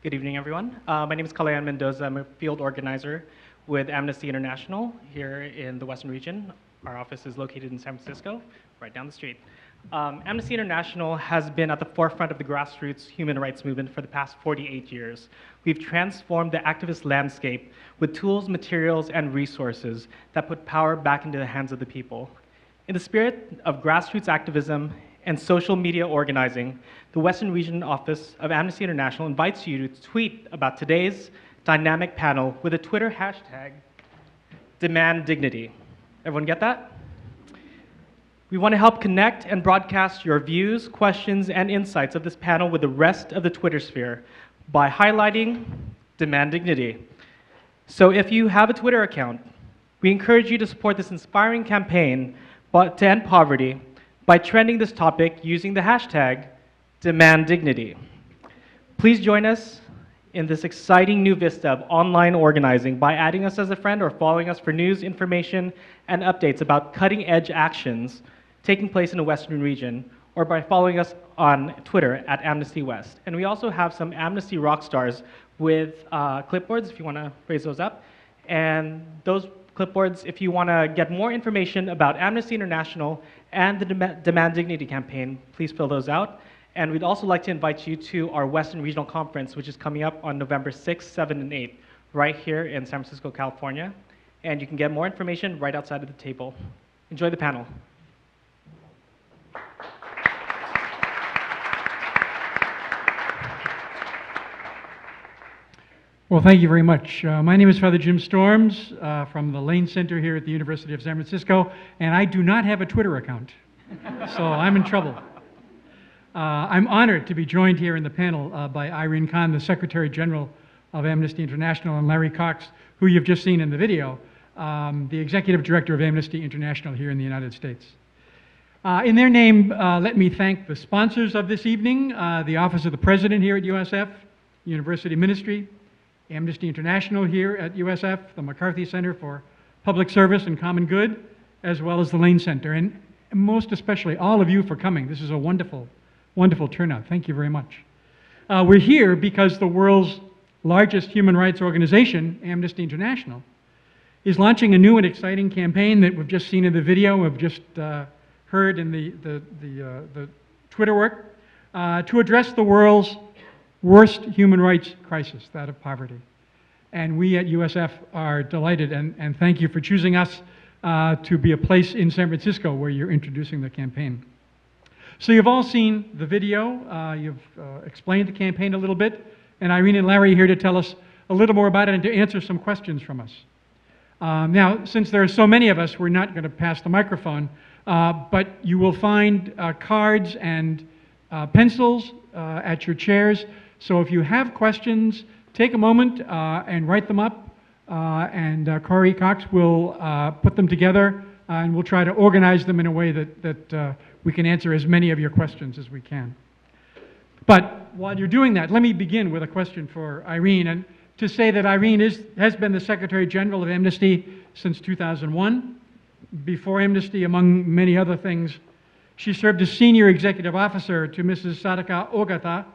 Good evening, everyone. My name is Kalayan Mendoza. I'm a field organizer with Amnesty International here in the Western region. Our office is located in San Francisco, right down the street. Amnesty International has been at the forefront of the grassroots human rights movement for the past 48 years. We've transformed the activist landscape with tools, materials, and resources that put power back into the hands of the people. In the spirit of grassroots activism and social media organizing, the Western Region Office of Amnesty International invites you to tweet about today's dynamic panel with a Twitter hashtag, Demand Dignity. Everyone get that? We want to help connect and broadcast your views, questions, and insights of this panel with the rest of the Twitter sphere by highlighting Demand Dignity. So if you have a Twitter account, we encourage you to support this inspiring campaign to end poverty by trending this topic using the hashtag Demand Dignity. Please join us in this exciting new vista of online organizing by adding us as a friend or following us for news, information, and updates about cutting-edge actions taking place in the Western region, or by following us on Twitter at Amnesty West. And we also have some Amnesty rock stars with clipboards, if you want to raise those up. And those clipboards, if you want to get more information about Amnesty International and the Demand Dignity campaign, please fill those out. And we'd also like to invite you to our Western Regional Conference, which is coming up on November 6th, 7th, and 8th, right here in San Francisco, California. And you can get more information right outside of the table. Enjoy the panel. Well, thank you very much. My name is Father Jim Storms from the Lane Center here at the University of San Francisco, and I do not have a Twitter account, so I'm in trouble. I'm honored to be joined here in the panel by Irene Khan, the Secretary General of Amnesty International, and Larry Cox, who you've just seen in the video, the Executive Director of Amnesty International here in the United States. In their name, let me thank the sponsors of this evening, the Office of the President here at USF, University Ministry, Amnesty International here at USF, the McCarthy Center for Public Service and Common Good, as well as the Lane Center, and most especially all of you for coming. This is a wonderful, wonderful turnout. Thank you very much. We're here because the world's largest human rights organization, Amnesty International, is launching a new and exciting campaign that we've just seen in the video, we've just heard in the Twitter work, to address the world's worst human rights crisis, that of poverty. And we at USF are delighted, and thank you for choosing us to be a place in San Francisco where you're introducing the campaign. So you've all seen the video, you've explained the campaign a little bit, and Irene and Larry are here to tell us a little more about it and to answer some questions from us. Now, since there are so many of us, we're not going to pass the microphone, but you will find cards and pencils at your chairs. So if you have questions, take a moment and write them up, and Corey Cox will put them together, and we'll try to organize them in a way that we can answer as many of your questions as we can. But while you're doing that, let me begin with a question for Irene, and to say that Irene has been the Secretary General of Amnesty since 2001. Before Amnesty, among many other things, she served as Senior Executive Officer to Mrs. Sadaka Ogata,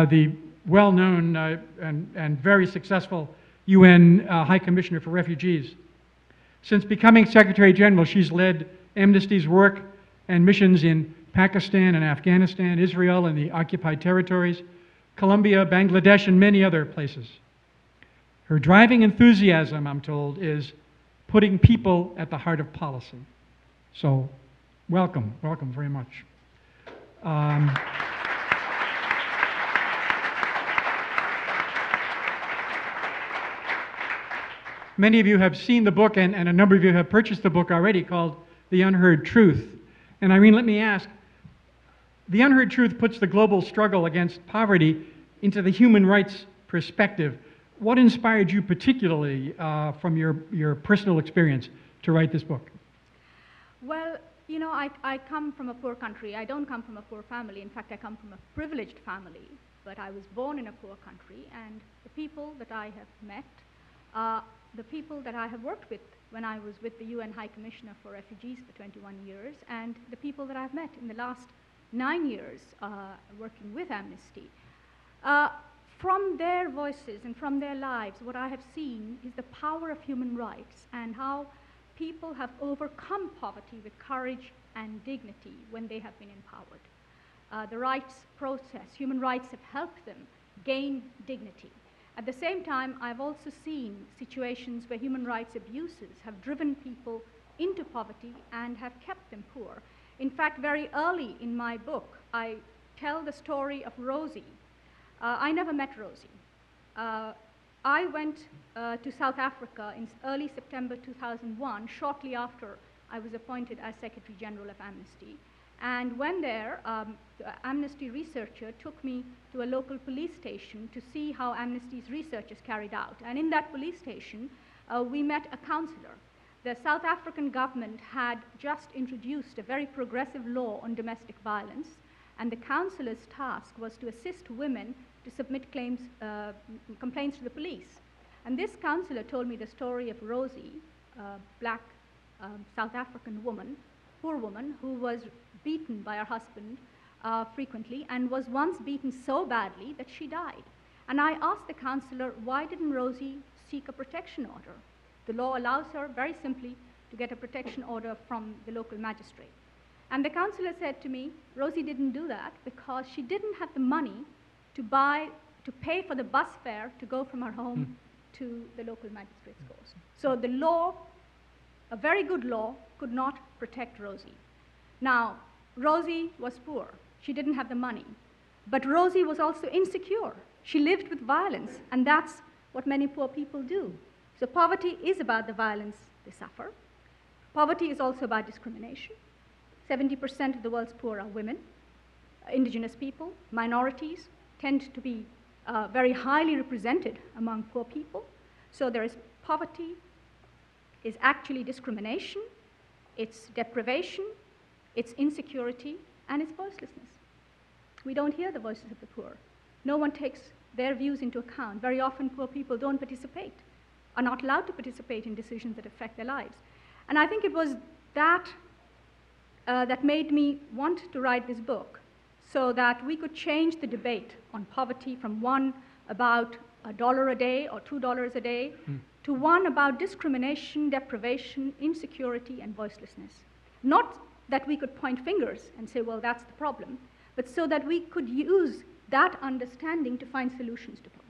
the well-known and very successful UN High Commissioner for Refugees. Since becoming Secretary General, she's led Amnesty's work and missions in Pakistan and Afghanistan, Israel and the occupied territories, Colombia, Bangladesh, and many other places. Her driving enthusiasm, I'm told, is putting people at the heart of policy. So, welcome very much. Many of you have seen the book, and a number of you have purchased the book already, called The Unheard Truth. And Irene, let me ask, The Unheard Truth puts the global struggle against poverty into the human rights perspective. What inspired you particularly from your personal experience to write this book? Well, you know, I come from a poor country. I don't come from a poor family. In fact, I come from a privileged family. But I was born in a poor country, and the people that I have met, the people that I have worked with when I was with the UN High Commissioner for Refugees for 21 years, and the people that I've met in the last 9 years working with Amnesty. from their voices and from their lives, what I have seen is the power of human rights and how people have overcome poverty with courage and dignity when they have been empowered. The rights process, human rights have helped them gain dignity. At the same time, I've also seen situations where human rights abuses have driven people into poverty and have kept them poor. In fact, very early in my book, I tell the story of Rosie. I never met Rosie. I went to South Africa in early September 2001, shortly after I was appointed as Secretary General of Amnesty. And when there, the Amnesty researcher took me to a local police station to see how Amnesty's research is carried out. And in that police station, we met a counselor. The South African government had just introduced a very progressive law on domestic violence, and the counselor's task was to assist women to submit complaints to the police. And this counselor told me the story of Rosie, a black South African woman, poor woman, who was beaten by her husband frequently and was once beaten so badly that she died. And I asked the counselor, why didn't Rosie seek a protection order? The law allows her very simply to get a protection order from the local magistrate. And the counselor said to me, Rosie didn't do that because she didn't have the money to pay for the bus fare to go from her home to the local magistrate's court. So the law, a very good law, could not protect Rosie. Now, Rosie was poor. She didn't have the money. But Rosie was also insecure. She lived with violence, and that's what many poor people do. So poverty is about the violence they suffer. Poverty is also about discrimination. 70% of the world's poor are women, indigenous people, minorities tend to be very highly represented among poor people. So there is poverty, is actually discrimination, it's deprivation, it's insecurity, and it's voicelessness. We don't hear the voices of the poor. No one takes their views into account. Very often poor people don't participate, are not allowed to participate in decisions that affect their lives. And I think it was that that made me want to write this book, so that we could change the debate on poverty from one about $1 a day or $2 a day to one about discrimination, deprivation, insecurity, and voicelessness. Not that we could point fingers and say, well, that's the problem, but so that we could use that understanding to find solutions to problems.